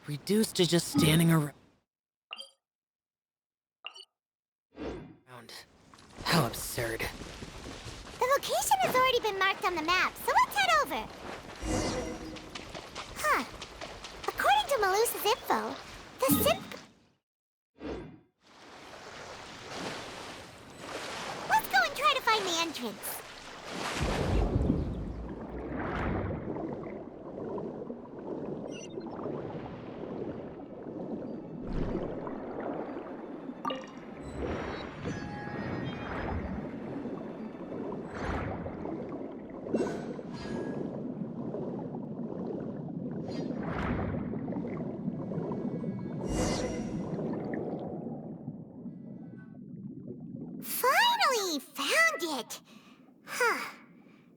Reduced to just standing around. How absurd. The location has already been marked on the map, so let's head over. Huh. According to Melus's info, the synth... Let's go and try to find the entrance.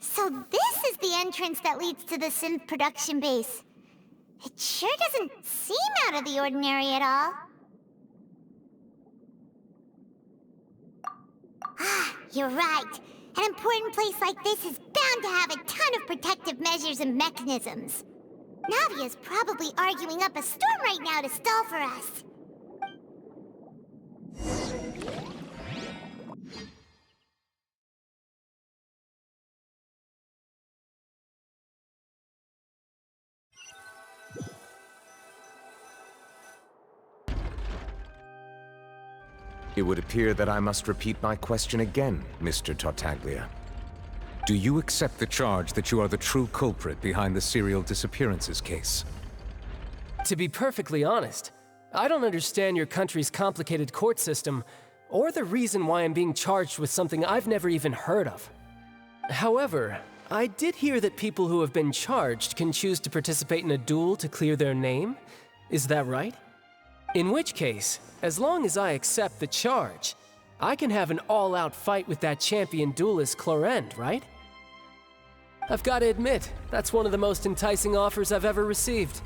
So this is the entrance that leads to the synth production base. It sure doesn't seem out of the ordinary at all. You're right. An important place like this is bound to have a ton of protective measures and mechanisms. Navia's probably arguing up a storm right now to stall for us. It would appear that I must repeat my question again, Mr. Tartaglia. Do you accept the charge that you are the true culprit behind the serial disappearances case? To be perfectly honest, I don't understand your country's complicated court system, or the reason why I'm being charged with something I've never even heard of. However, I did hear that people who have been charged can choose to participate in a duel to clear their name. Is that right? In which case, as long as I accept the charge, I can have an all-out fight with that champion duelist Clorend, right? I've got to admit, that's one of the most enticing offers I've ever received.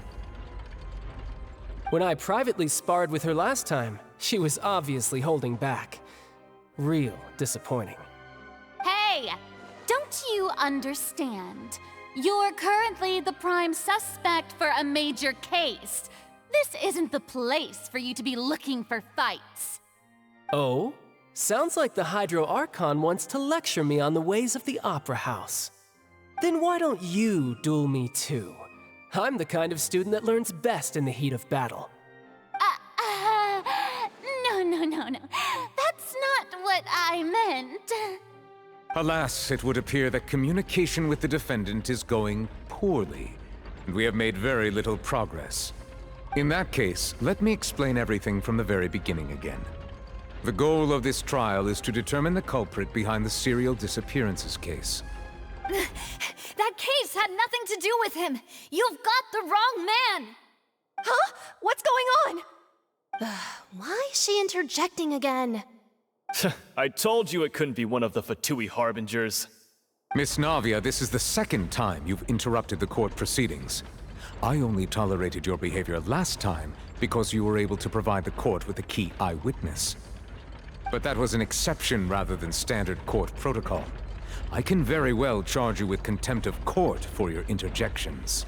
When I privately sparred with her last time, she was obviously holding back. Real disappointing. Hey! Don't you understand? You're currently the prime suspect for a major case. This isn't the place for you to be looking for fights. Oh? Sounds like the Hydro Archon wants to lecture me on the ways of the Opera House. Then why don't you duel me too? I'm the kind of student that learns best in the heat of battle. No. That's not what I meant. Alas, it would appear that communication with the defendant is going poorly, and we have made very little progress. In that case, let me explain everything from the very beginning again. The goal of this trial is to determine the culprit behind the serial disappearances case. That case had nothing to do with him! You've got the wrong man! Huh? What's going on? Why is she interjecting again? I told you it couldn't be one of the Fatui Harbingers. Miss Navia, this is the second time you've interrupted the court proceedings. I only tolerated your behavior last time because you were able to provide the court with a key eyewitness. But that was an exception rather than standard court protocol. I can very well charge you with contempt of court for your interjections.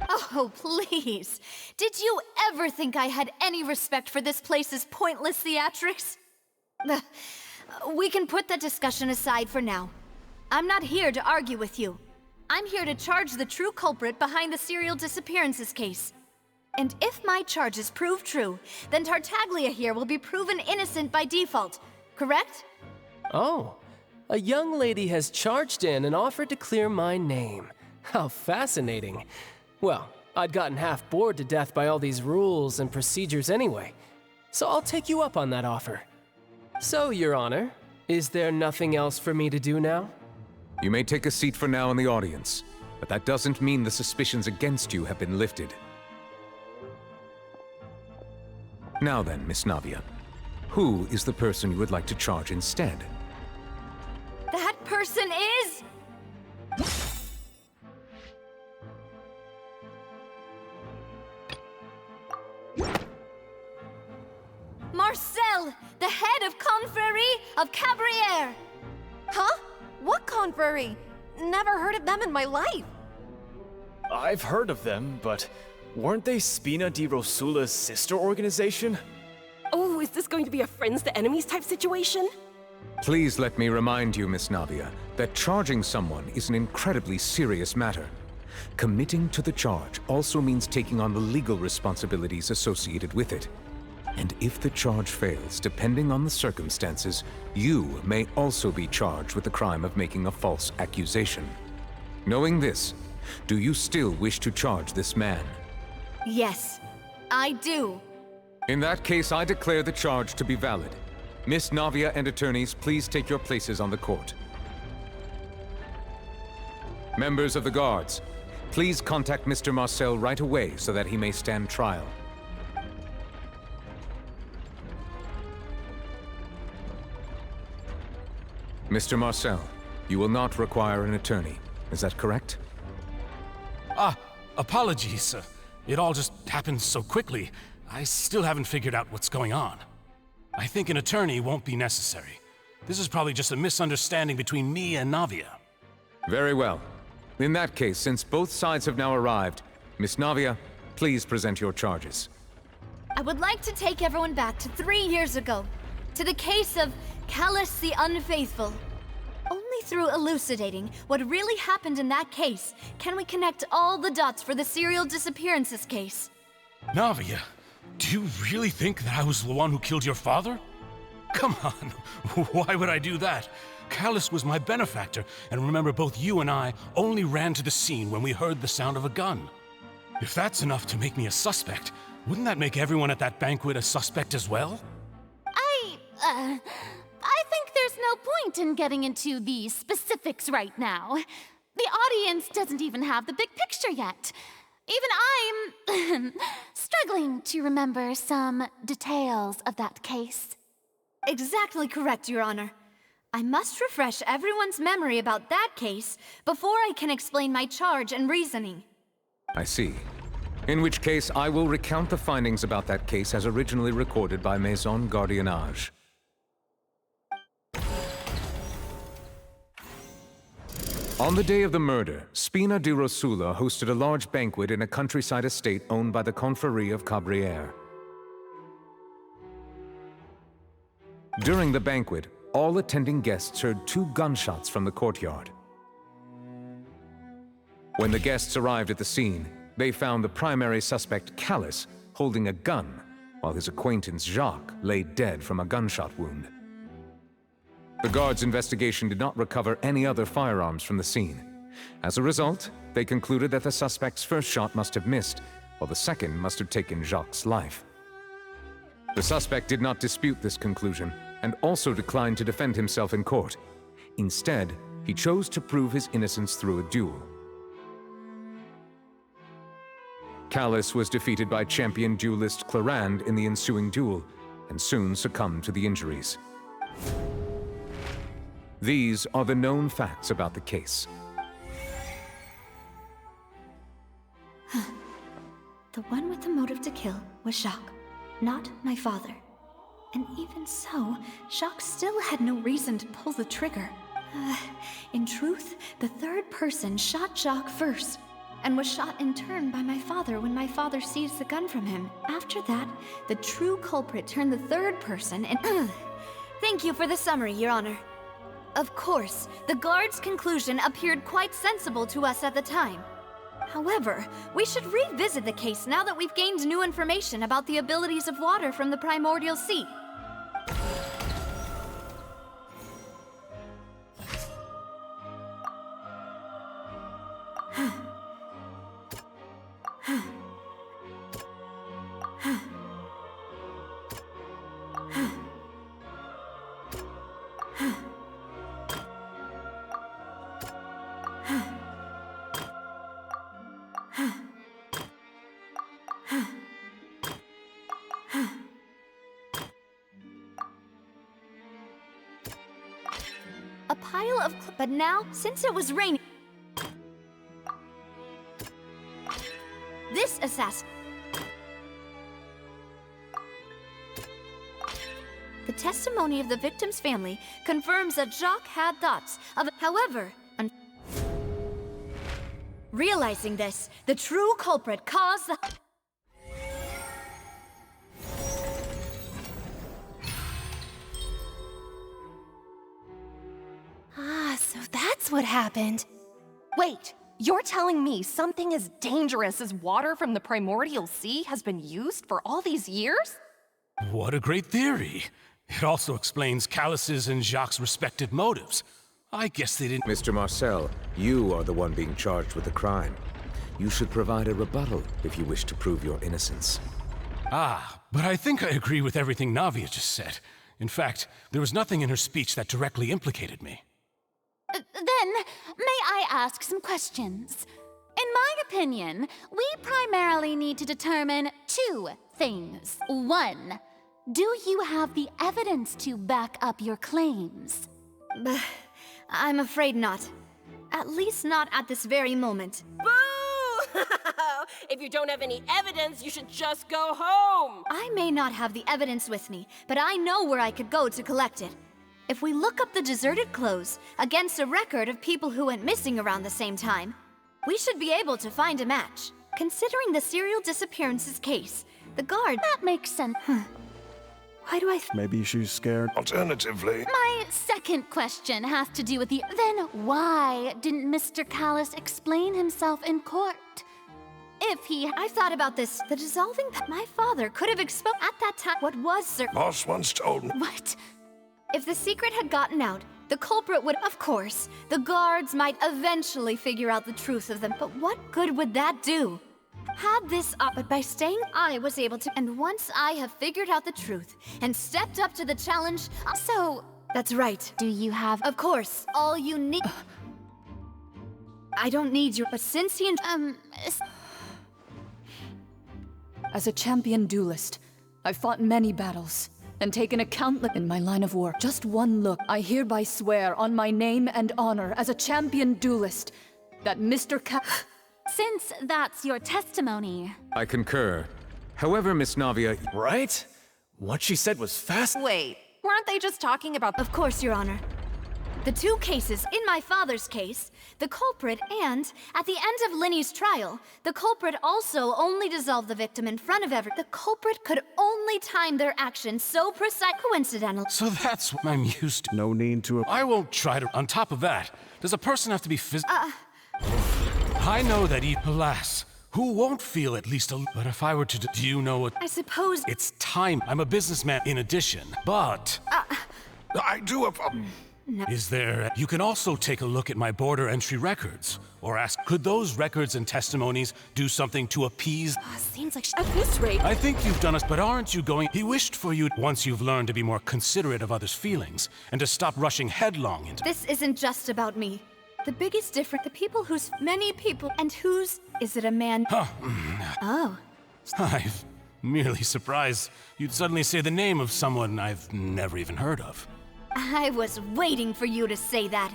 Oh, please. Did you ever think I had any respect for this place's pointless theatrics? We can put that discussion aside for now. I'm not here to argue with you. I'm here to charge the true culprit behind the serial disappearances case. And if my charges prove true, then Tartaglia here will be proven innocent by default, correct? Oh, a young lady has charged in and offered to clear my name. How fascinating. Well, I'd gotten half bored to death by all these rules and procedures anyway, so I'll take you up on that offer. So, Your Honor, is there nothing else for me to do now? You may take a seat for now in the audience, but that doesn't mean the suspicions against you have been lifted. Now then, Miss Navia, who is the person you would like to charge instead? That person is... Marcel, the head of Confrérie of Cabrières! Huh? What confrérie? Never heard of them in my life. I've heard of them, but Weren't they Spina di Rosula's sister organization? Oh, is this going to be a friends to enemies type situation? Please let me remind you, Miss Navia, that charging someone is an incredibly serious matter. Committing to the charge also means taking on the legal responsibilities associated with it. And if the charge fails, depending on the circumstances, you may also be charged with the crime of making a false accusation. Knowing this, do you still wish to charge this man? Yes, I do. In that case, I declare the charge to be valid. Miss Navia and attorneys, please take your places on the court. Members of the guards, please contact Mr. Marcel right away so that he may stand trial. Mr. Marcel, you will not require an attorney. Is that correct? Apologies. It all just happened so quickly. I still haven't figured out what's going on. I think an attorney won't be necessary. This is probably just a misunderstanding between me and Navia. Very well. In that case, since both sides have now arrived, Miss Navia, please present your charges. I would like to take everyone back to 3 years ago, to the case of Callus the Unfaithful. Only through elucidating what really happened in that case can we connect all the dots for the serial disappearances case. Navia, do you really think that I was the one who killed your father? Come on, why would I do that? Callus was my benefactor, and remember, both you and I only ran to the scene when we heard the sound of a gun. If that's enough to make me a suspect, wouldn't that make everyone at that banquet a suspect as well? I think there's no point in getting into the specifics right now. The audience doesn't even have the big picture yet. Even I'm struggling to remember some details of that case. Exactly correct, Your Honor. I must refresh everyone's memory about that case before I can explain my charge and reasoning. I see. In which case, I will recount the findings about that case as originally recorded by Maison Gardiennage. On the day of the murder, Spina di Rosula hosted a large banquet in a countryside estate owned by the Confrérie of Cabrières. During the banquet, all attending guests heard 2 gunshots from the courtyard. When the guests arrived at the scene, they found the primary suspect, Callus, holding a gun, while his acquaintance, Jacques, lay dead from a gunshot wound. The guards' investigation did not recover any other firearms from the scene. As a result, they concluded that the suspect's first shot must have missed, while the second must have taken Jacques' life. The suspect did not dispute this conclusion, and also declined to defend himself in court. Instead, he chose to prove his innocence through a duel. Callus was defeated by champion duelist Clarande in the ensuing duel, and soon succumbed to the injuries. These are the known facts about the case. The one with the motive to kill was Jacques, not my father. And even so, Jacques still had no reason to pull the trigger. In truth, the third person shot Jacques first, and was shot in turn by my father when my father seized the gun from him. After that, the true culprit turned the third person and... Thank you for the summary, Your Honor. Of course, the guard's conclusion appeared quite sensible to us at the time. However, we should revisit the case now that we've gained new information about the abilities of water from the primordial sea. A pile of... But now, since it was raining... This assassin... The testimony of the victim's family confirms that Jacques had thoughts of... However... Realizing this, the true culprit caused the... Ah, so that's what happened. Wait, you're telling me something as dangerous as water from the primordial sea has been used for all these years? What a great theory. It also explains Callus's and Jacques' respective motives. I guess they didn't— Mr. Marcel, you are the one being charged with the crime. You should provide a rebuttal if you wish to prove your innocence. Ah, but I think I agree with everything Navia just said. In fact, there was nothing in her speech that directly implicated me. Then, may I ask some questions? In my opinion, we primarily need to determine two things. One, do you have the evidence to back up your claims? I'm afraid not. At least not at this very moment. Boo! If you don't have any evidence, you should just go home! I may not have the evidence with me, but I know where I could go to collect it. If we look up the deserted clothes against a record of people who went missing around the same time, we should be able to find a match. Considering the serial disappearances case, the guard... That makes sense. Why do I... Maybe she's scared. Alternatively... My second question has to do with the... Then why didn't Mr. Callus explain himself in court? If he... I've thought about this. The dissolving... My father could have exposed at that time what was certain... Boss once told me... What? If the secret had gotten out, the culprit would... Of course, the guards might eventually figure out the truth of them, but what good would that do? Had this up, but by staying, I was able to... And once I have figured out the truth and stepped up to the challenge... So... That's right. Do you have... Of course, all you need... I don't need you, but since he... As a champion duelist, I've fought many battles and taken a countless in my line of work. Just one look, I hereby swear on my name and honor as a champion duelist that Mr. Since that's your testimony... I concur. However, Miss Navia... Right? What she said was fast. Wait, weren't they just talking about... Of course, Your Honor. The two cases, in my father's case, the culprit and, at the end of Linny's trial, the culprit also only dissolved the victim in front of everyone. The culprit could only time their actions so coincidental. So that's what I'm used to. No need to... I won't try to... On top of that, does a person have to be I know that alas, who won't feel at least a... But if I were to... Do you know what... I suppose... It's time. I'm a businessman in addition, but... I do have... No. Is there... You can also take a look at my border entry records. Or ask, could those records and testimonies do something to appease... Seems like at this rate... I think you've done us, but aren't you going... He wished for you, once you've learned to be more considerate of others' feelings, and to stop rushing headlong into... This isn't just about me. The biggest difference, the people whose... Many people, and whose... Is it a man... Oh. I'm merely surprised you'd suddenly say the name of someone I've never even heard of. I was waiting for you to say that.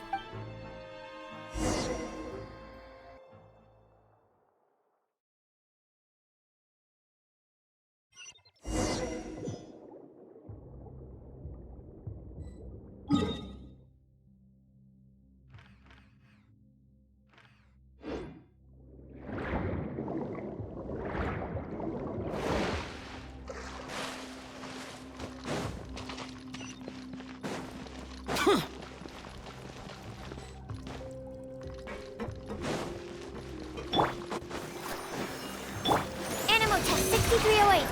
Animal test 6308.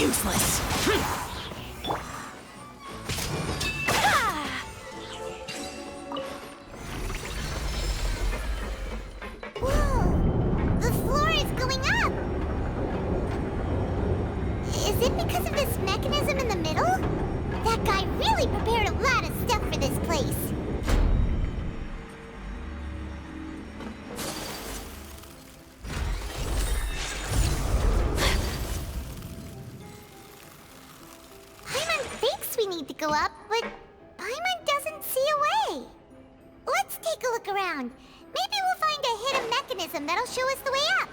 Useless. Whoa! The floor is going up! Is it because of this mechanism in the middle? That guy really prepared a lot of stuff for this place. Paimon thinks we need to go up, but Paimon doesn't see a way. Let's take a look around. Maybe we'll find a hidden mechanism that'll show us the way up.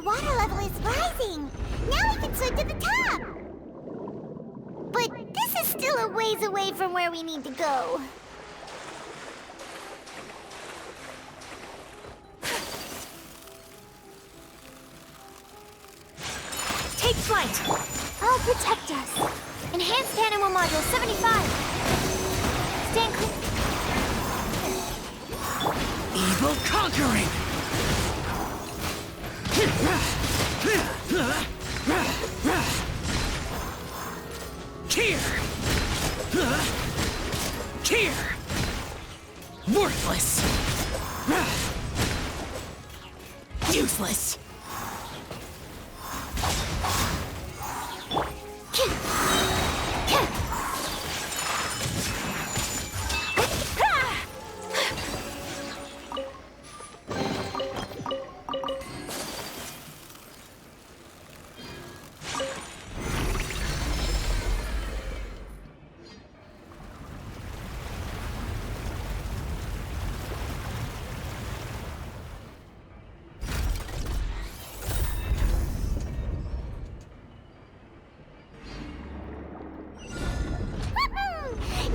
water level is rising. Now we can swim to the top. But this is still a ways away from where we need to go. Take flight. I'll protect us. Enhanced animal module 75. Stand clear. Evil conquering! Cheer! Cheer! Worthless! Useless!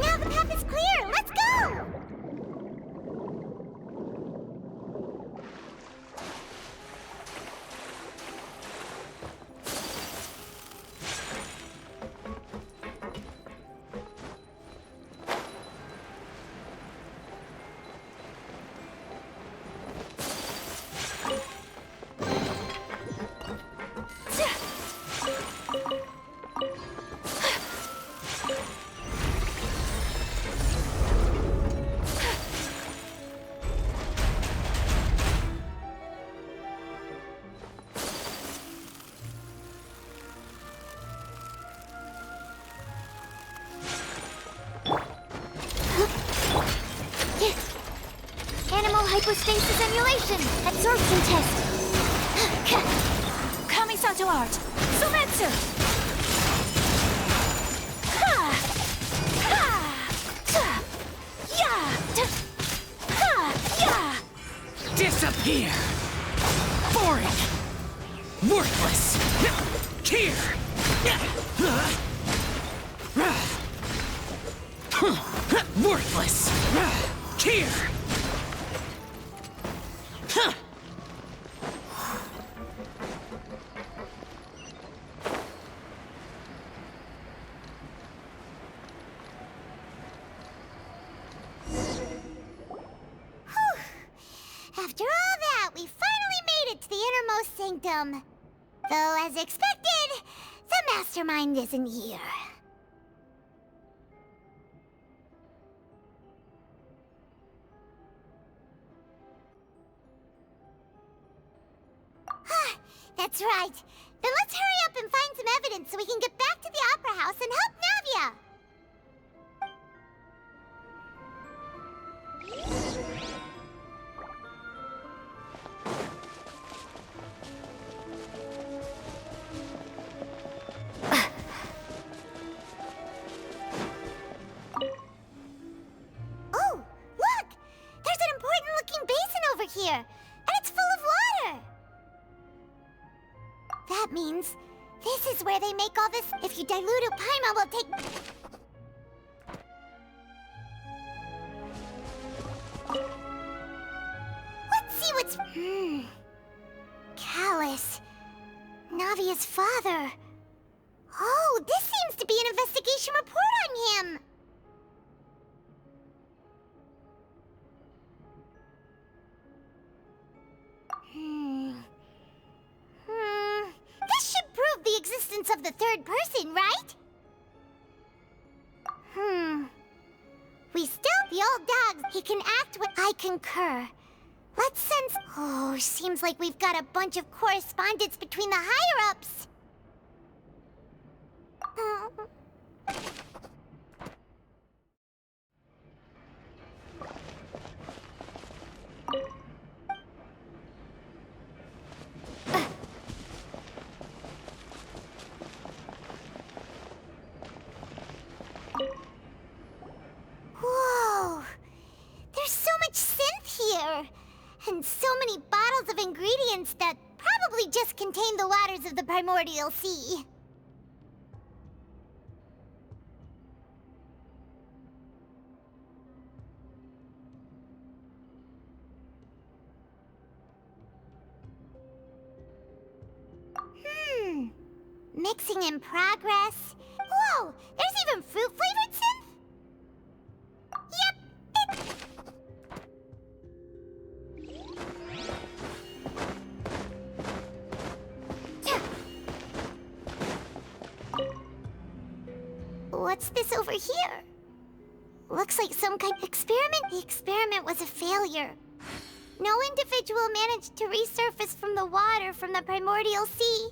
Now the path is clear. Let's go! Animal hypostasis emulation. Absorption test. Kamisato art. Sometsu. Ha! Ha! Ta! Ya! Ta! Ha! Ya! Disappear! Boring! Worthless! Cheer! Worthless! Cheer! After all that, we finally made it to the innermost sanctum. Though, as expected, the mastermind isn't here. That's right. Then let's hurry up and find some evidence so we can get back to the Opera House and help Navia. Oh, look! There's an important-looking basin over here, and it's full of water! That means this is where they make all this. If you dilute it, Paimon will take. Let's see what's. Callus. Navia's father. Oh, this seems to be an investigation report on him. This should prove the existence of the third person, right? We still the old dogs. He can act with. I concur. Let's sense. Oh, seems like we've got a bunch of correspondence between the higher-ups. Whoa! There's so much synth here! And so many bottles of ingredients that probably just contain the waters of the primordial sea. Mixing in progress. Whoa! There's even fruit-flavored synth? Yep, What's this over here? Looks like some kind of experiment. The experiment was a failure. No individual managed to resurface from the water from the primordial sea.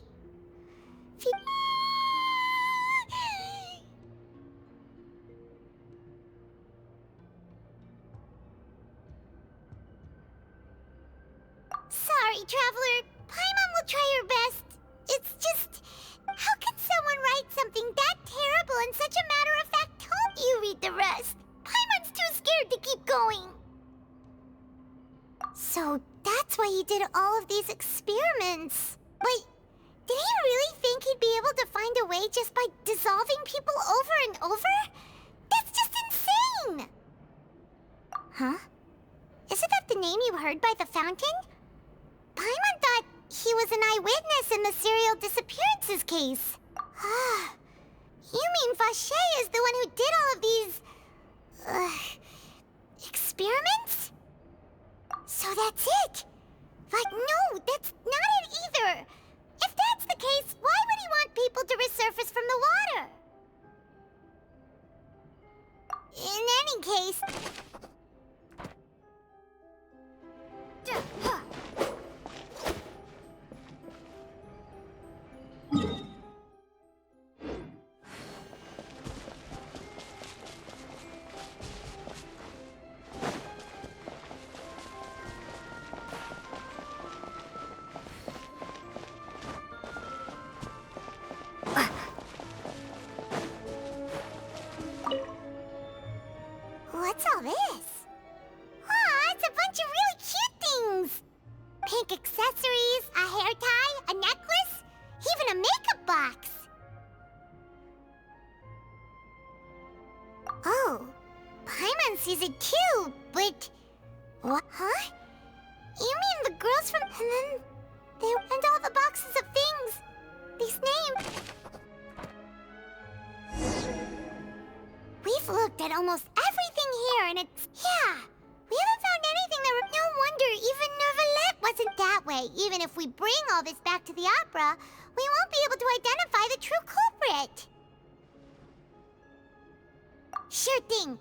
Sorry, Traveler. Paimon will try her best. It's just... How can someone write something that terrible in such a matter-of-fact tone? You read the rest. Paimon's too scared to keep going. So that's why he did all of these experiments. But did he really think he'd be able to find a way just by dissolving people over and over? That's just insane! Huh? Isn't that the name you heard by the fountain? Paimon thought he was an eyewitness in the serial disappearances case. You mean Vacher is the one who did all of these... experiments? So that's it! But no, that's not it either! If that's the case, why would he want people to resurface from the water? In any case... What's all this? It's a bunch of really cute things! Pink accessories, a hair tie, a necklace, even a makeup box! Oh, Paimon sees it too, but... What? Huh? You mean the girls from... And all the boxes of things. These names... We've looked at almost everything here, and it's... Yeah, we haven't found anything that... No wonder even Neuvillette wasn't that way. Even if we bring all this back to the opera, we won't be able to identify the true culprit. Sure thing.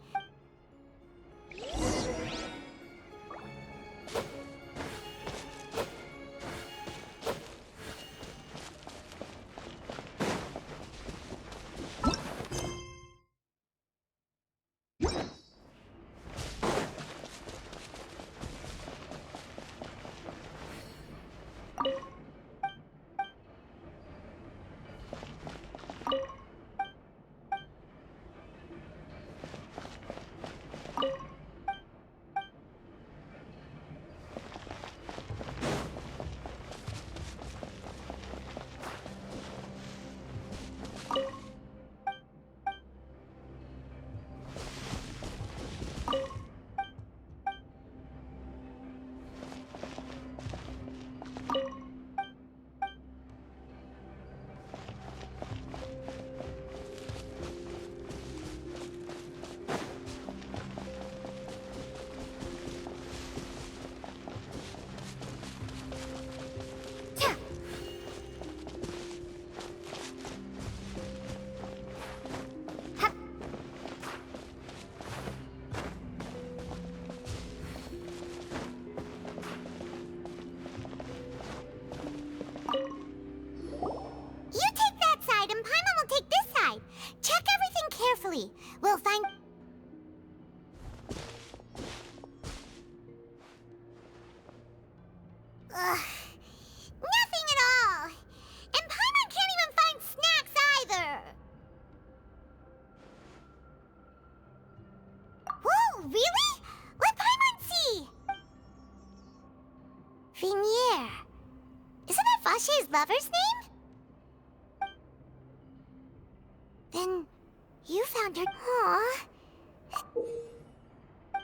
We'll find... Nothing at all! And Paimon can't even find snacks either! Whoa, really? Let Paimon see! Vigneire. Isn't Vashay's lover's name? Then you found her. Aww.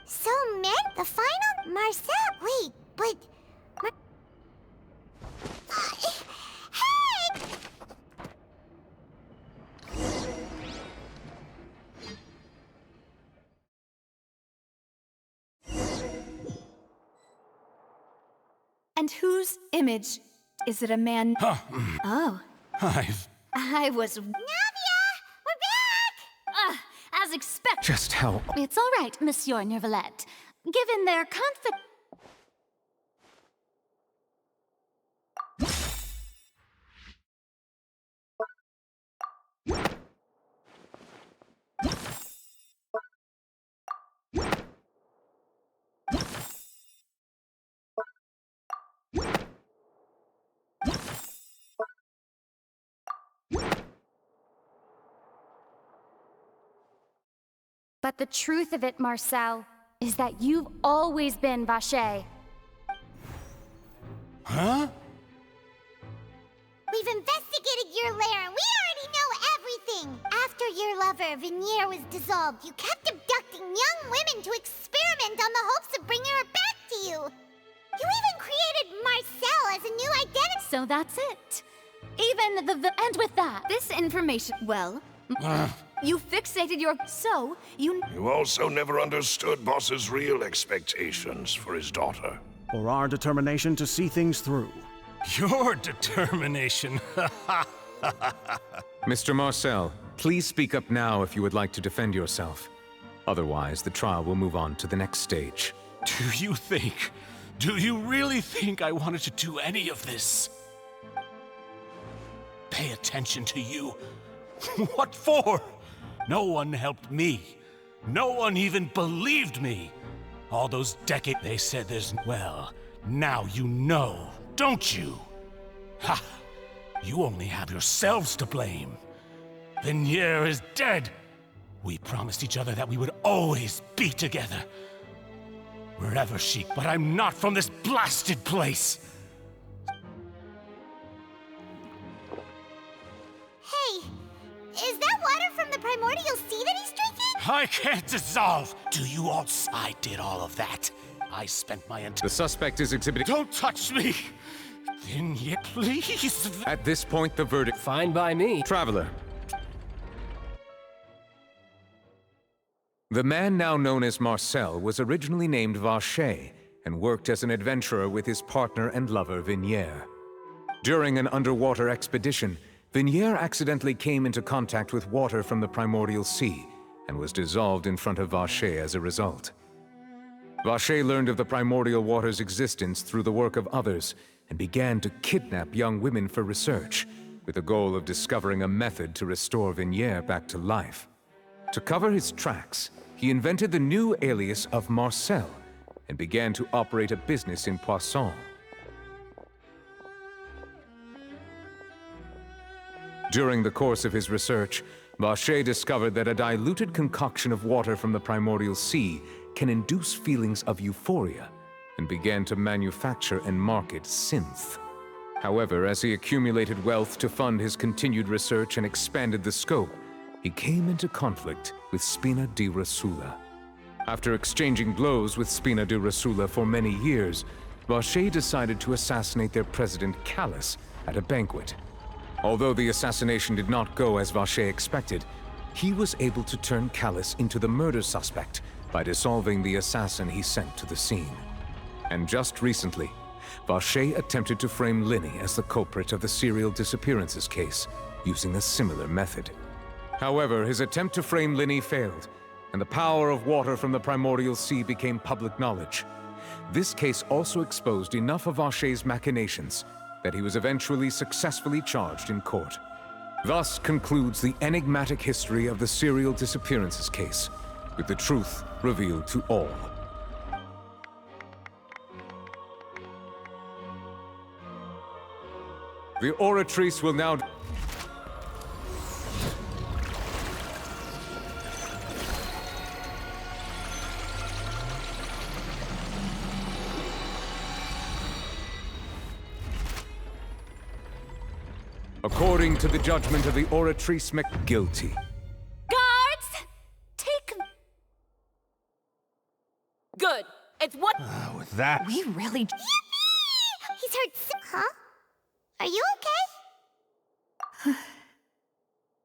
So meant the final Marcel. Wait, but hey! And whose image? Is it a man? Oh. I was... Navia! We're back! As expected. Just how... It's all right, Monsieur Neuvillette. Given their confidence... But the truth of it, Marcel, is that you've always been Vacher. Huh? We've investigated your lair and we already know everything! After your lover, Vigneire, was dissolved, you kept abducting young women to experiment on the hopes of bringing her back to you! You even created Marcel as a new identity! So that's it. Even and with that... This information... Well... You fixated your... So, you... You also never understood Boss's real expectations for his daughter. Or our determination to see things through. Your determination. Mr. Marcel, please speak up now if you would like to defend yourself. Otherwise, the trial will move on to the next stage. Do you really think I wanted to do any of this? Pay attention to you. What for? No one helped me. No one even believed me. All those decades they said there's... Well, now you know, don't you? Ha! You only have yourselves to blame. Vigneire is dead. We promised each other that we would always be together. Wherever she... But I'm not from this blasted place. Hey, is that water from the primordial sea that he's drinking? I can't dissolve. Do you all... I did all of that. I spent my entire... The suspect is exhibiting... Don't touch me! Vigneire, please! At this point, the verdict... Fine by me. Traveler. The man now known as Marcel was originally named Vashay and worked as an adventurer with his partner and lover, Vigneire. During an underwater expedition, Vigneire accidentally came into contact with water from the primordial sea and was dissolved in front of Vacher as a result. Vacher learned of the primordial water's existence through the work of others and began to kidnap young women for research, with the goal of discovering a method to restore Vigneire back to life. To cover his tracks, he invented the new alias of Marcel and began to operate a business in Poisson. During the course of his research, Vacher discovered that a diluted concoction of water from the primordial sea can induce feelings of euphoria, and began to manufacture and market synth. However, as he accumulated wealth to fund his continued research and expanded the scope, he came into conflict with Spina di Rasula. After exchanging blows with Spina di Rasula for many years, Vacher decided to assassinate their president Calus at a banquet. Although the assassination did not go as Vacher expected, he was able to turn Calus into the murder suspect by dissolving the assassin he sent to the scene. And just recently, Vacher attempted to frame Linny as the culprit of the serial disappearances case, using a similar method. However, his attempt to frame Linny failed, and the power of water from the primordial sea became public knowledge. This case also exposed enough of Vacher's machinations that he was eventually successfully charged in court. Thus concludes the enigmatic history of the serial disappearances case, with the truth revealed to all. The oratrice will now... According to the judgment of the Oratrice guilty. Guards! Take... Good. It's what? With that... We really... Yippee! He's hurt. Huh? Are you okay?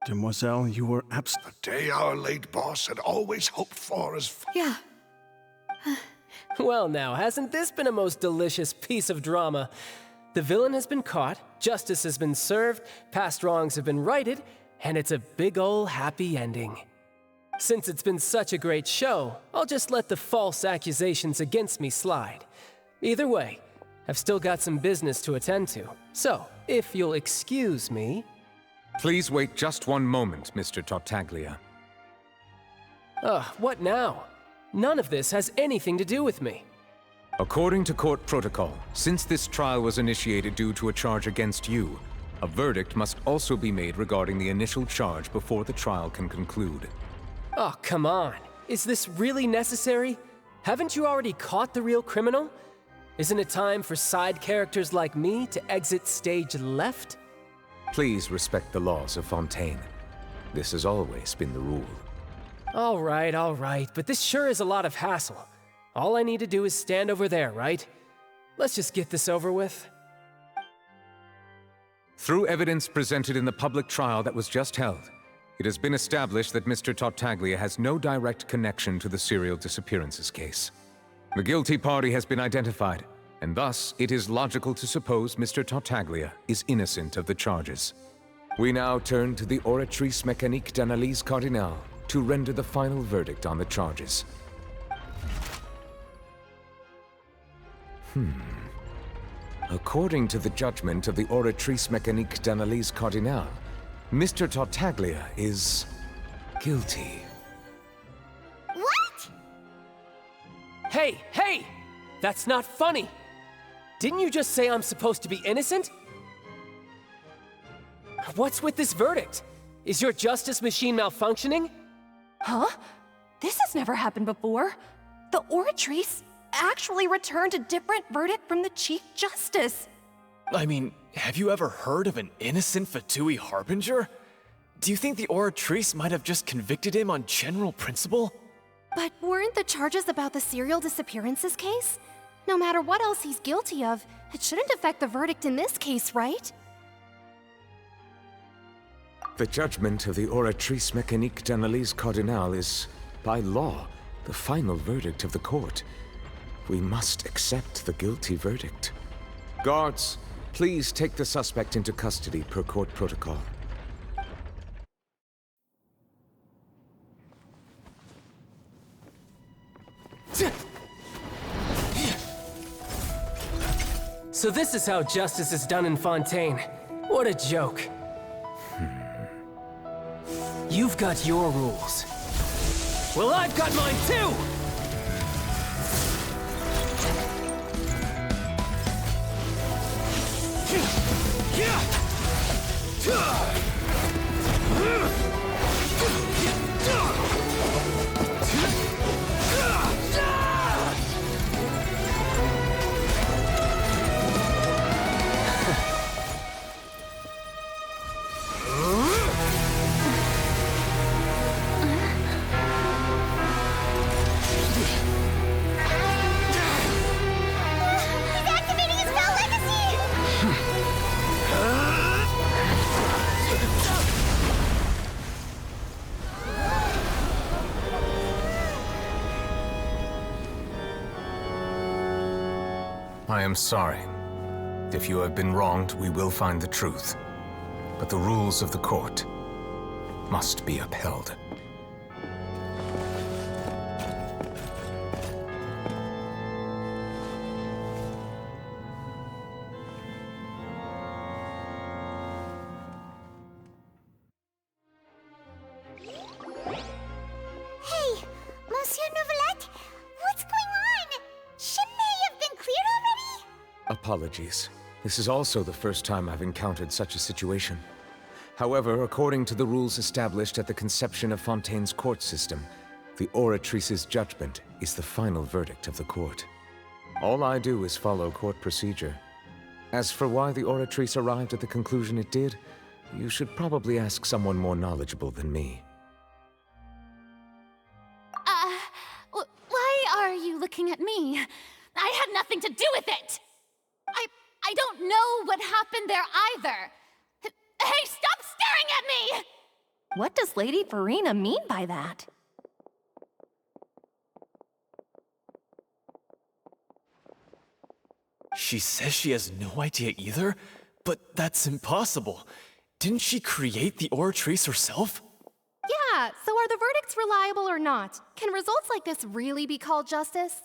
Demoiselle, you were The day our late boss had always hoped for as... Yeah. Well now, hasn't this been a most delicious piece of drama? The villain has been caught, justice has been served, past wrongs have been righted, and it's a big ol' happy ending. Since it's been such a great show, I'll just let the false accusations against me slide. Either way, I've still got some business to attend to, so if you'll excuse me... Please wait just one moment, Mr. Tartaglia. What now? None of this has anything to do with me. According to court protocol, since this trial was initiated due to a charge against you, a verdict must also be made regarding the initial charge before the trial can conclude. Oh, come on. Is this really necessary? Haven't you already caught the real criminal? Isn't it time for side characters like me to exit stage left? Please respect the laws of Fontaine. This has always been the rule. All right, but this sure is a lot of hassle. All I need to do is stand over there, right? Let's just get this over with. Through evidence presented in the public trial that was just held, it has been established that Mr. Tartaglia has no direct connection to the serial disappearances case. The guilty party has been identified, and thus it is logical to suppose Mr. Tartaglia is innocent of the charges. We now turn to the Oratrice Mécanique d'Analyse Cardinale to render the final verdict on the charges. According to the judgment of the Oratrice Mécanique d'Analyse Cardinale, Mr. Tartaglia is guilty. What? Hey! That's not funny! Didn't you just say I'm supposed to be innocent? What's with this verdict? Is your justice machine malfunctioning? Huh? This has never happened before. The Oratrice actually returned a different verdict from the Chief Justice. I mean, have you ever heard of an innocent Fatui Harbinger? Do you think the Oratrice might have just convicted him on general principle? But weren't the charges about the serial disappearances case? No matter what else he's guilty of, it shouldn't affect the verdict in this case, right? The judgment of the Oratrice Mécanique d'Analyse Cardinale is, by law, the final verdict of the court. We must accept the guilty verdict. Guards, please take the suspect into custody per court protocol. So this is how justice is done in Fontaine. What a joke. You've got your rules. Well, I've got mine too! I am sorry. If you have been wronged, we will find the truth. But the rules of the court must be upheld. Hey, Monsieur Neuvillette, what's going on? Shouldn't they have been cleared already? Apologies. This is also the first time I've encountered such a situation. However, according to the rules established at the conception of Fontaine's court system, the Oratrice's judgment is the final verdict of the court. All I do is follow court procedure. As for why the Oratrice arrived at the conclusion it did, You should probably ask someone more knowledgeable than me. Why are you looking at me? I had nothing to do with it! I don't know what happened there either! Hey, stop staring at me! What does Lady Farina mean by that? She says she has no idea either? But that's impossible. Didn't she create the Oratrice herself? Yeah, so are the verdicts reliable or not? Can results like this really be called justice?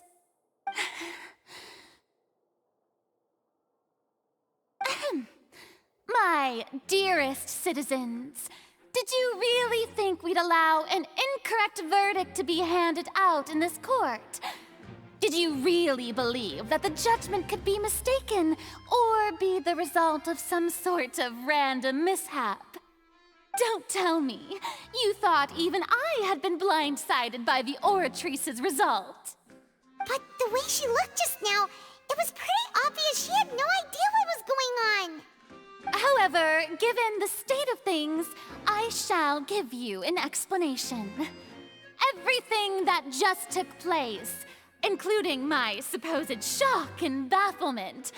My dearest citizens, did you really think we'd allow an incorrect verdict to be handed out in this court? Did you really believe that the judgment could be mistaken or be the result of some sort of random mishap? Don't tell me you thought even I had been blindsided by the Oratrice's result. But the way she looked just now, it was pretty obvious she had no idea what was going on. However, given the state of things, I shall give you an explanation. Everything that just took place, including my supposed shock and bafflement,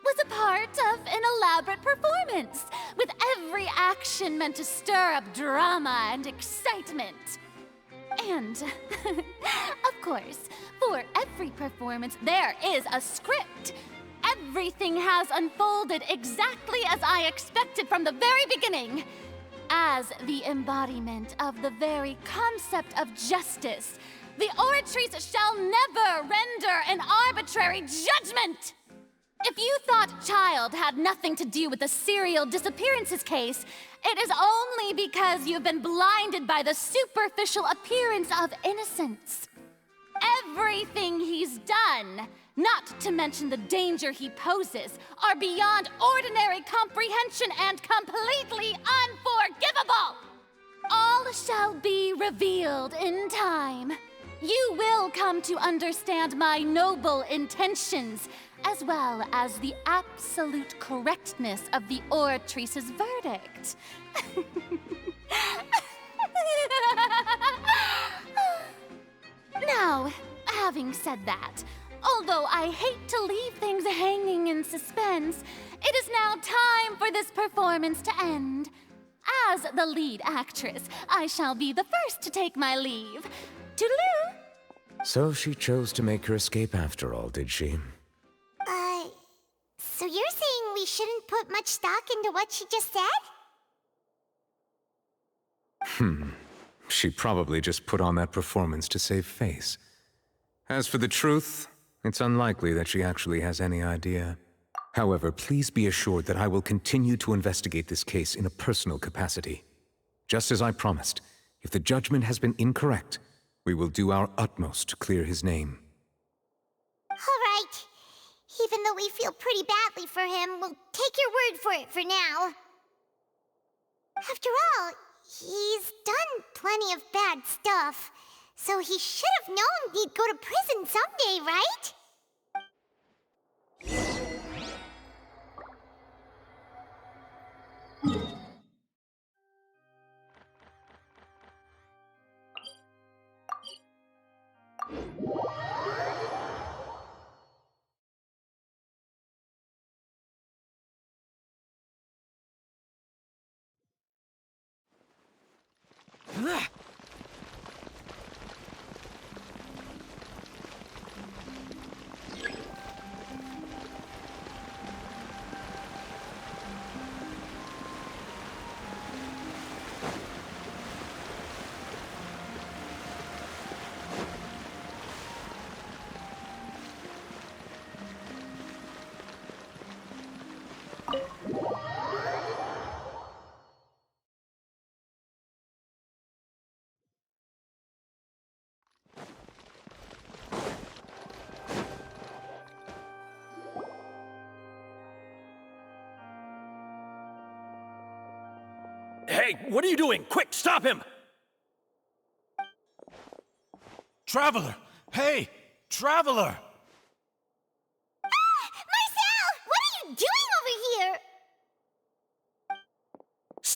was a part of an elaborate performance, with every action meant to stir up drama and excitement. And, of course, for every performance, there is a script. Everything has unfolded exactly as I expected from the very beginning. As the embodiment of the very concept of justice, the Oratrice shall never render an arbitrary judgment! If you thought Child had nothing to do with the serial disappearances case, it is only because you've been blinded by the superficial appearance of innocence. Everything he's done, not to mention the danger he poses, are beyond ordinary comprehension and completely unforgivable! All shall be revealed in time. You will come to understand my noble intentions, as well as the absolute correctness of the Oratrice's verdict. Now, having said that, although I hate to leave things hanging in suspense, it is now time for this performance to end. As the lead actress, I shall be the first to take my leave. Toodaloo! So she chose to make her escape after all, did she? So you're saying we shouldn't put much stock into what she just said? She probably just put on that performance to save face. As for the truth, it's unlikely that she actually has any idea. However, please be assured that I will continue to investigate this case in a personal capacity. Just as I promised, if the judgment has been incorrect, we will do our utmost to clear his name. All right. Even though we feel pretty badly for him, we'll take your word for it for now. After all, he's done plenty of bad stuff, so he should have known he'd go to prison someday, right? Hey, what are you doing? Quick, stop him! Traveler! Hey! Traveler! Marcel! What are you doing over here?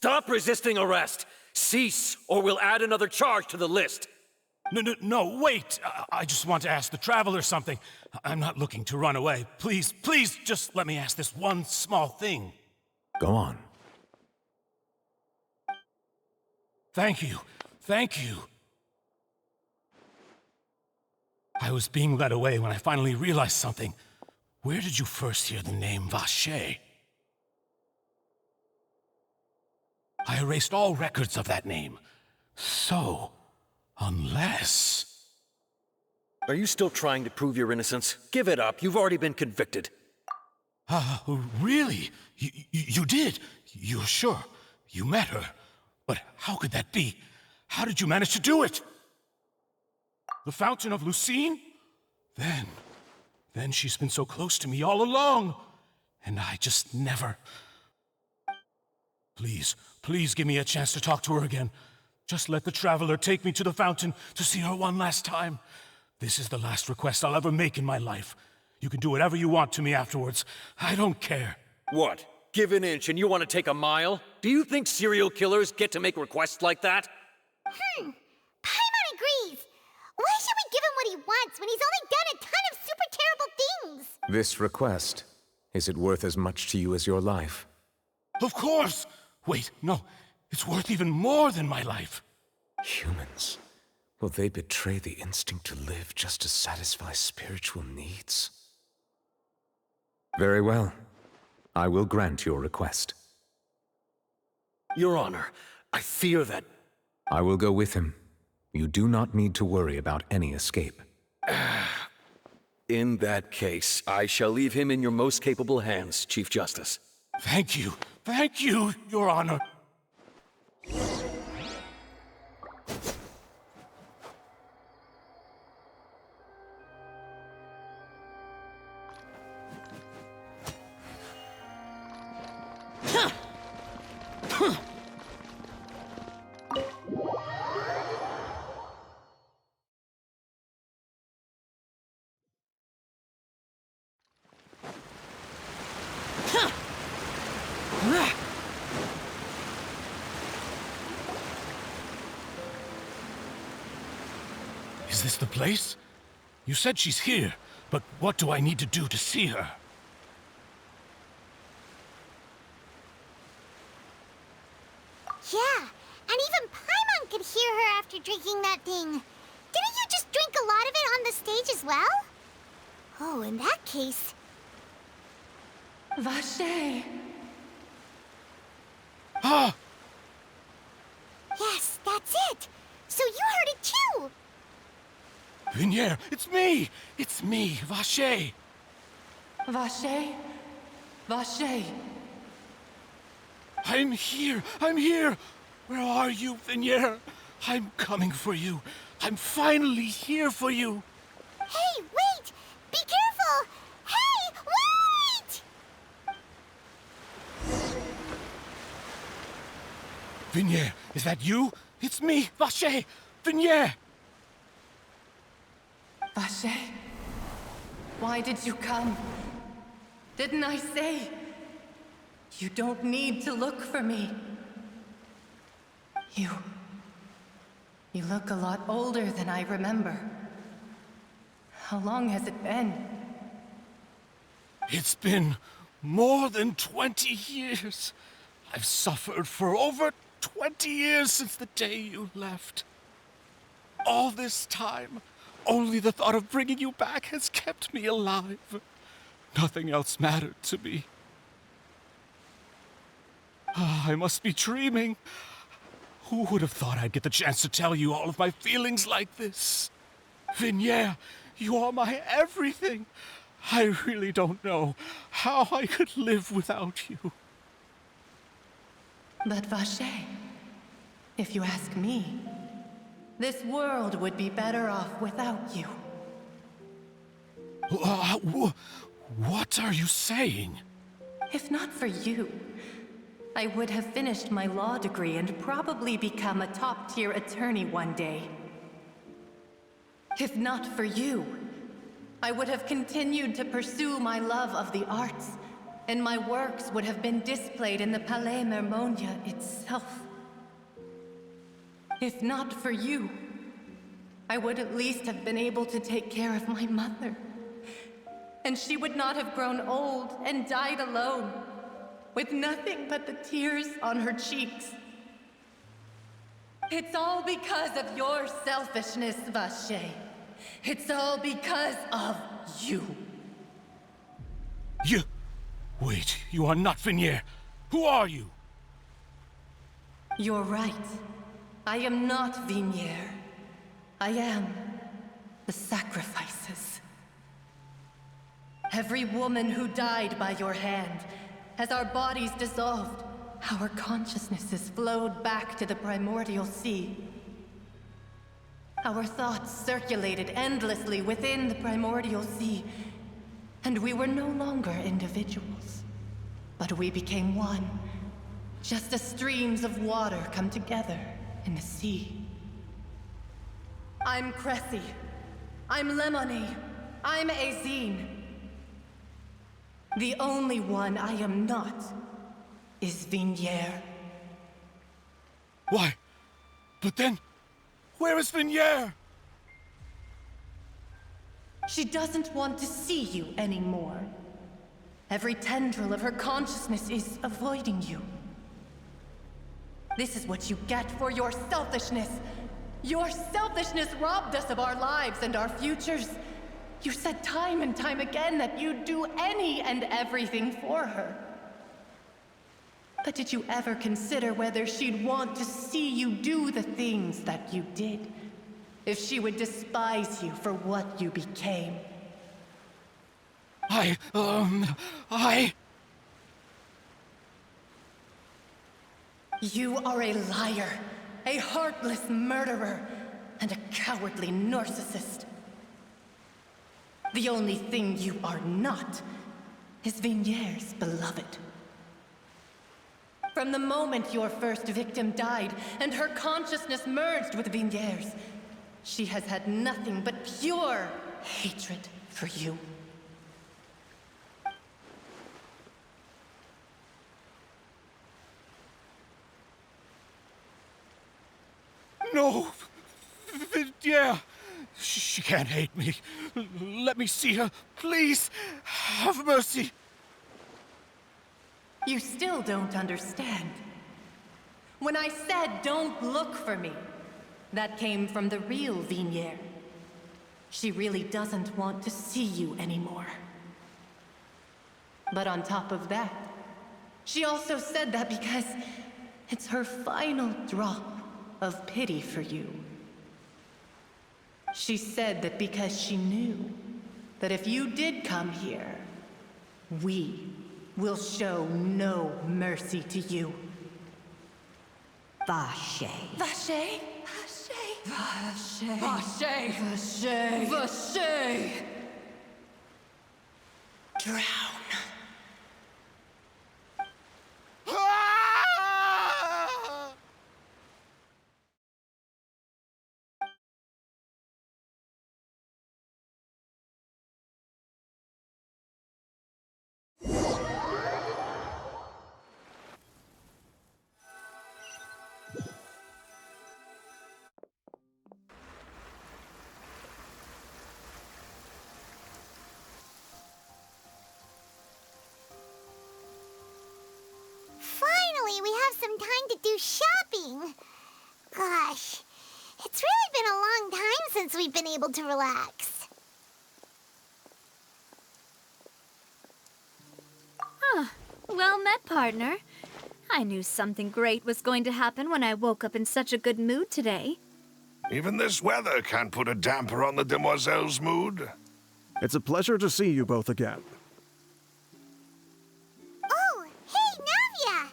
Stop resisting arrest! Cease, or we'll add another charge to the list! No, wait! I just want to ask the Traveler something. I'm not looking to run away. Please, just let me ask this one small thing. Go on. Thank you. I was being led away when I finally realized something. Where did you first hear the name Vacher? I erased all records of that name. So, unless... Are you still trying to prove your innocence? Give it up. You've already been convicted. Really? You did? You're sure? You met her? But how could that be? How did you manage to do it? The Fountain of Lucine? Then she's been so close to me all along. And I just never... Please give me a chance to talk to her again. Just let the Traveler take me to the fountain to see her one last time. This is the last request I'll ever make in my life. You can do whatever you want to me afterwards. I don't care. What? Give an inch and you want to take a mile? Do you think serial killers get to make requests like that? Paimon agrees! Why should we give him what he wants when he's only done a ton of super terrible things? This request, is it worth as much to you as your life? Of course! Wait, no. It's worth even more than my life. Humans. Will they betray the instinct to live just to satisfy spiritual needs? Very well. I will grant your request. Your Honor, I fear that... I will go with him. You do not need to worry about any escape. In that case, I shall leave him in your most capable hands, Chief Justice. Thank you, Your Honor. Is this the place? You said she's here, but what do I need to do to see her? Yeah, and even Paimon could hear her after drinking that thing. Didn't you just drink a lot of it on the stage as well? Oh, in that case... Vashay! Ah! Yes, that's it! So you heard it too! Vigneire, it's me! It's me, Vashay! Vashay? Vashay! I'm here! Where are you, Vigneire? I'm coming for you. I'm finally here for you. Hey, wait! Be careful! Hey, wait! Vigneire, is that you? It's me, Vashay! Vigneire! Vashay? Why did you come? Didn't I say? You don't need to look for me. You look a lot older than I remember. How long has it been? It's been more than 20 years. I've suffered for over 20 years since the day you left. All this time, only the thought of bringing you back has kept me alive. Nothing else mattered to me. I must be dreaming. Who would have thought I'd get the chance to tell you all of my feelings like this? Vigneire, you are my everything. I really don't know how I could live without you. But Vashay, if you ask me, this world would be better off without you. What are you saying? If not for you, I would have finished my law degree and probably become a top-tier attorney one day. If not for you, I would have continued to pursue my love of the arts and my works would have been displayed in the Palais Mermonia itself. If not for you, I would at least have been able to take care of my mother. And she would not have grown old and died alone, with nothing but the tears on her cheeks. It's all because of your selfishness, Vashay. It's all because of you. You... Wait, you are not Vigneire. Who are you? You're right. I am not Vigneire. I am the sacrifices. Every woman who died by your hand, as our bodies dissolved, our consciousnesses flowed back to the primordial sea. Our thoughts circulated endlessly within the primordial sea, and we were no longer individuals, but we became one, just as streams of water come together in the sea. I'm Cressy. I'm Lemony. I'm Azine. The only one I am not is Vigneire. Why? But then, where is Vigneire? She doesn't want to see you anymore. Every tendril of her consciousness is avoiding you. This is what you get for your selfishness. Your selfishness robbed us of our lives and our futures. You said time and time again that you'd do any and everything for her. But did you ever consider whether she'd want to see you do the things that you did? If she would despise you for what you became? You are a liar, a heartless murderer, and a cowardly narcissist. The only thing you are not is Vigneire's beloved. From the moment your first victim died and her consciousness merged with Vigneire's, she has had nothing but pure hatred for you. No! Vigneire! She can't hate me. Let me see her, please. Have mercy. You still don't understand. When I said don't look for me, that came from the real Vigneire. She really doesn't want to see you anymore. But on top of that, she also said that because it's her final drop of pity for you. She said that because she knew that if you did come here, we will show no mercy to you. Vacher. Vashay? Vashay? Vashay? Vashay? Vashay? Drown. Finally, we have some time to do shopping. Gosh, it's really been a long time since we've been able to relax. Well met, partner. I knew something great was going to happen when I woke up in such a good mood today. Even this weather can't put a damper on the demoiselle's mood. It's a pleasure to see you both again. Oh, hey, Navia!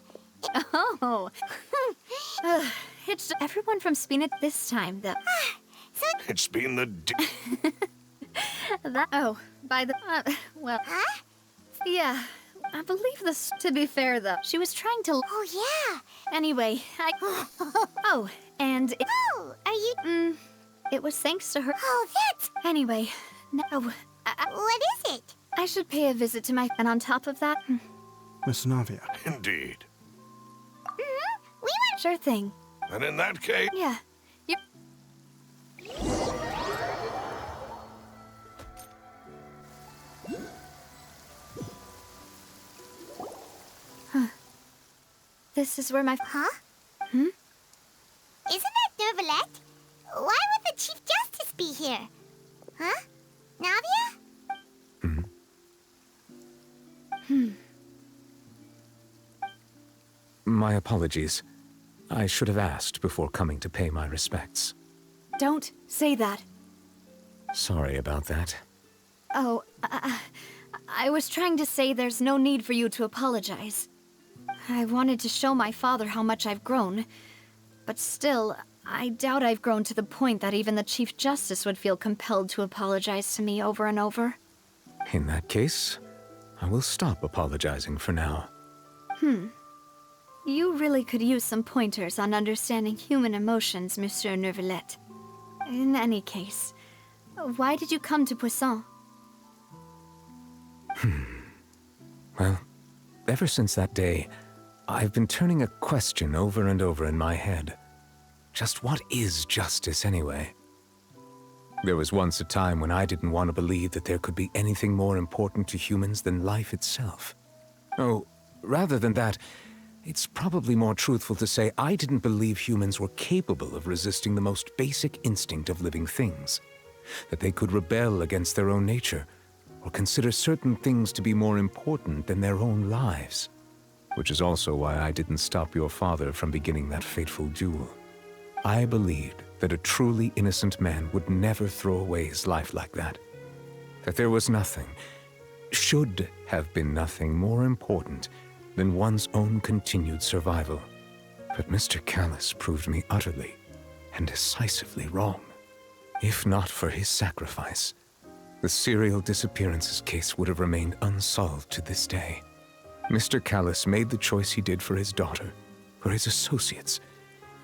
Oh. It's everyone from Spina this time, though. It's been the By the... well... Huh? Yeah, I believe this, to be fair, though. She was trying to... Oh, yeah. Anyway, oh, and... Oh, are you... It was thanks to her... Oh, that's... Anyway, no... What is it? I should pay a visit to my... And on top of that, Miss Navia. Indeed. We want sure thing. And in that case... Yeah. You... Huh. This is where my... Huh? Hmm? Isn't that Neuvillette? Why would the Chief Justice be here? Huh? Navia? My apologies. I should have asked before coming to pay my respects. Don't say that. Sorry about that. Oh, I was trying to say there's no need for you to apologize. I wanted to show my father how much I've grown, but still, I doubt I've grown to the point that even the Chief Justice would feel compelled to apologize to me over and over. In that case, I will stop apologizing for now. You really could use some pointers on understanding human emotions, Monsieur Neuvillette. In any case, why did you come to Poisson? Well, ever since that day, I've been turning a question over and over in my head. Just what is justice, anyway? There was once a time when I didn't want to believe that there could be anything more important to humans than life itself. Oh, rather than that, it's probably more truthful to say I didn't believe humans were capable of resisting the most basic instinct of living things. That they could rebel against their own nature, or consider certain things to be more important than their own lives. Which is also why I didn't stop your father from beginning that fateful duel. I believed that a truly innocent man would never throw away his life like that. That there was nothing, should have been nothing more important than one's own continued survival. But Mr. Callis proved me utterly and decisively wrong. If not for his sacrifice, the serial disappearances case would have remained unsolved to this day. Mr. Callis made the choice he did for his daughter, for his associates,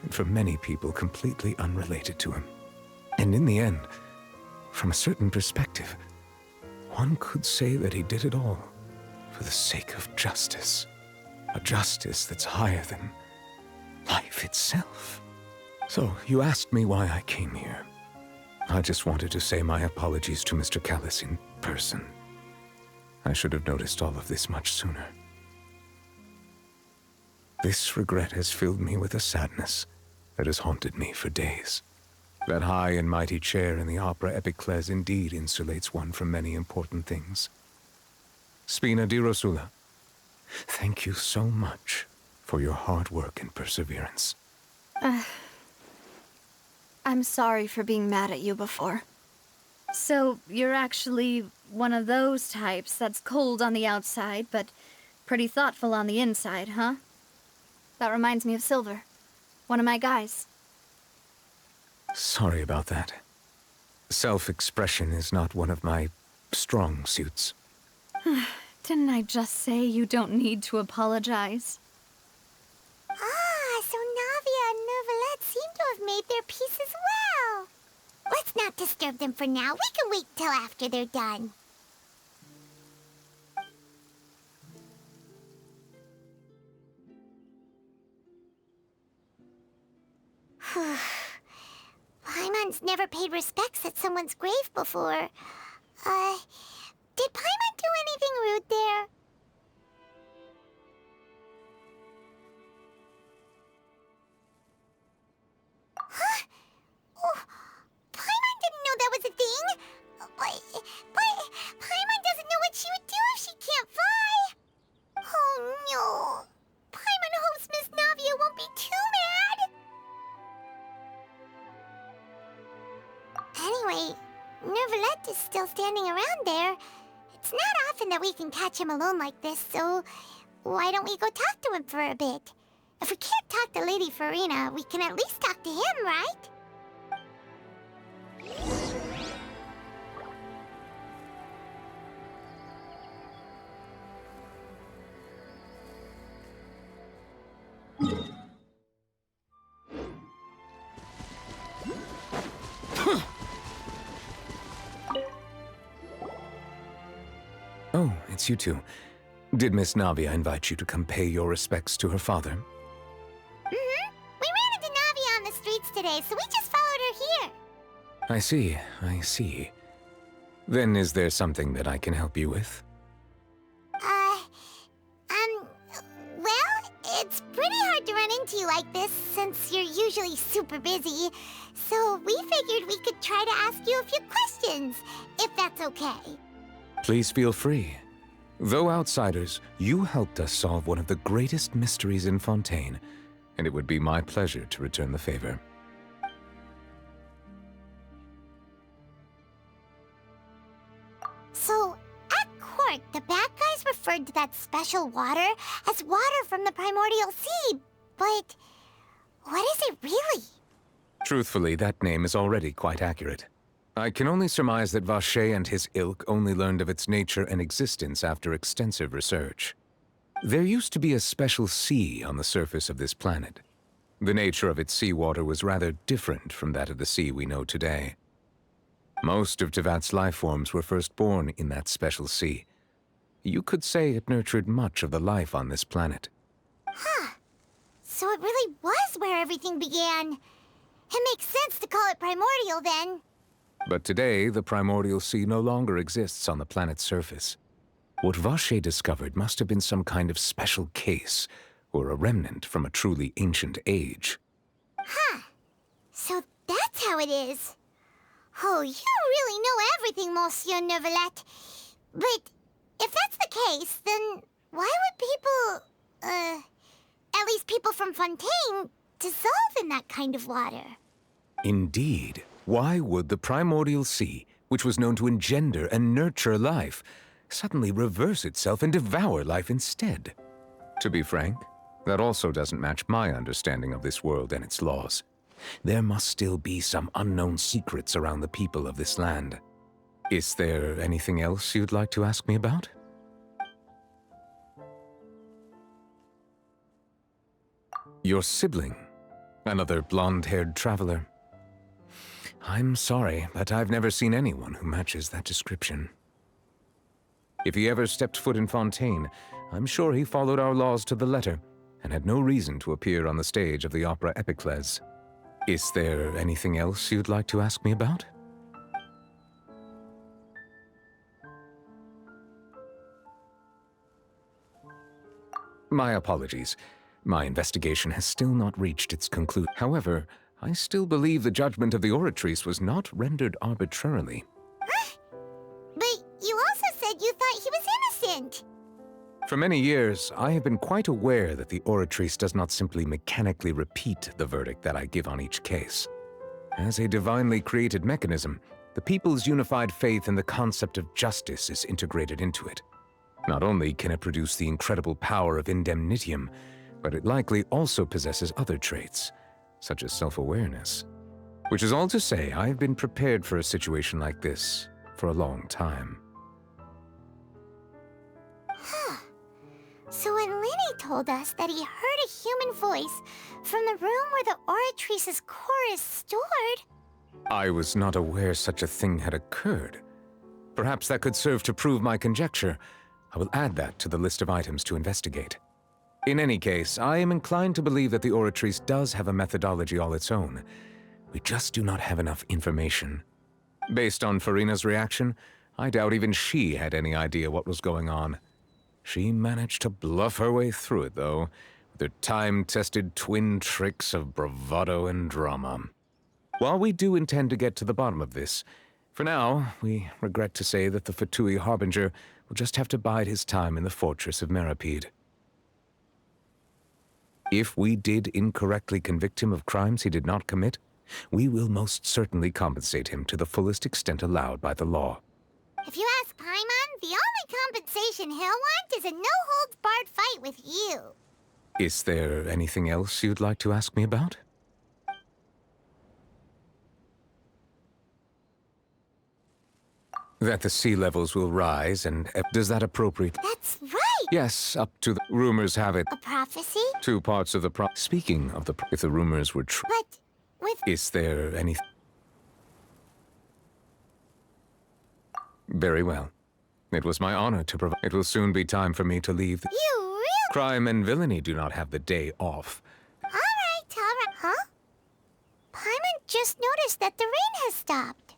and for many people completely unrelated to him. And in the end, from a certain perspective, one could say that he did it all for the sake of justice. A justice that's higher than life itself. So, you asked me why I came here. I just wanted to say my apologies to Mr. Callis in person. I should have noticed all of this much sooner. This regret has filled me with a sadness that has haunted me for days. That high and mighty chair in the Opera Epiclese indeed insulates one from many important things. Spina di Rosula, thank you so much for your hard work and perseverance. I'm sorry for being mad at you before. So, you're actually one of those types that's cold on the outside, but pretty thoughtful on the inside, huh? That reminds me of Silver, one of my guys. Sorry about that. Self-expression is not one of my strong suits. Didn't I just say you don't need to apologize? Ah, so Navia and Neuvillette seem to have made their peace as well. Let's not disturb them for now. We can wait till after they're done. Paimon's never paid respects at someone's grave before. Did Paimon do anything rude there? Huh? Oh, Paimon didn't know that was a thing. But Paimon doesn't know what she would do if she can't fly. Oh no. Paimon hopes Miss Navia won't be too mad. Anyway, Neuvillette is still standing around there. It's not often that we can catch him alone like this, so why don't we go talk to him for a bit? If we can't talk to Lady Farina, we can at least talk to him, right? Oh, it's you two. Did Miss Navia invite you to come pay your respects to her father? Mm-hmm. We ran into Navia on the streets today, so we just followed her here. I see, I see. Then is there something that I can help you with? Well, it's pretty hard to run into you like this since you're usually super busy. So we figured we could try to ask you a few questions, if that's okay. Please feel free. Though outsiders, you helped us solve one of the greatest mysteries in Fontaine, and it would be my pleasure to return the favor. So, at court, the bad guys referred to that special water as water from the primordial sea, but what is it really? Truthfully, that name is already quite accurate. I can only surmise that Vacher and his ilk only learned of its nature and existence after extensive research. There used to be a special sea on the surface of this planet. The nature of its seawater was rather different from that of the sea we know today. Most of Tevat's life forms were first born in that special sea. You could say it nurtured much of the life on this planet. Huh. So it really was where everything began. It makes sense to call it primordial then. But today, the primordial sea no longer exists on the planet's surface. What Vacher discovered must have been some kind of special case, or a remnant from a truly ancient age. Huh. So that's how it is. Oh, you really know everything, Monsieur Neuvillette. But if that's the case, then why would people, at least people from Fontaine, dissolve in that kind of water? Indeed. Why would the primordial sea, which was known to engender and nurture life, suddenly reverse itself and devour life instead? To be frank, that also doesn't match my understanding of this world and its laws. There must still be some unknown secrets around the people of this land. Is there anything else you'd like to ask me about? Your sibling, another blonde-haired traveler. I'm sorry, but I've never seen anyone who matches that description. If he ever stepped foot in Fontaine, I'm sure he followed our laws to the letter, and had no reason to appear on the stage of the opera Epiclese. Is there anything else you'd like to ask me about? My apologies. My investigation has still not reached its conclusion. However, I still believe the judgment of the Oratrice was not rendered arbitrarily. Huh? But you also said you thought he was innocent. For many years, I have been quite aware that the Oratrice does not simply mechanically repeat the verdict that I give on each case. As a divinely created mechanism, the people's unified faith in the concept of justice is integrated into it. Not only can it produce the incredible power of indemnitium, but it likely also possesses other traits, such as self-awareness. Which is all to say, I've been prepared for a situation like this for a long time. Huh. So when Linny told us that he heard a human voice from the room where the Oratrice's core is stored... I was not aware such a thing had occurred. Perhaps that could serve to prove my conjecture. I will add that to the list of items to investigate. In any case, I am inclined to believe that the Oratrice does have a methodology all its own. We just do not have enough information. Based on Farina's reaction, I doubt even she had any idea what was going on. She managed to bluff her way through it, though, with her time-tested twin tricks of bravado and drama. While we do intend to get to the bottom of this, for now, we regret to say that the Fatui Harbinger will just have to bide his time in the fortress of Meripede. If we did incorrectly convict him of crimes he did not commit, we will most certainly compensate him to the fullest extent allowed by the law. If you ask Paimon, the only compensation he'll want is a no-holds-barred fight with you. Is there anything else you'd like to ask me about? That the sea levels will rise, and does that appropriate? That's right! Yes, up to the rumors have it. A prophecy? 2 parts of the Speaking of the if the rumors were true. But with... Is there anything? Very well. It was my honor to provide. It will soon be time for me to leave. You really? Crime and villainy do not have the day off. All right. Huh? Paimon just noticed that the rain has stopped.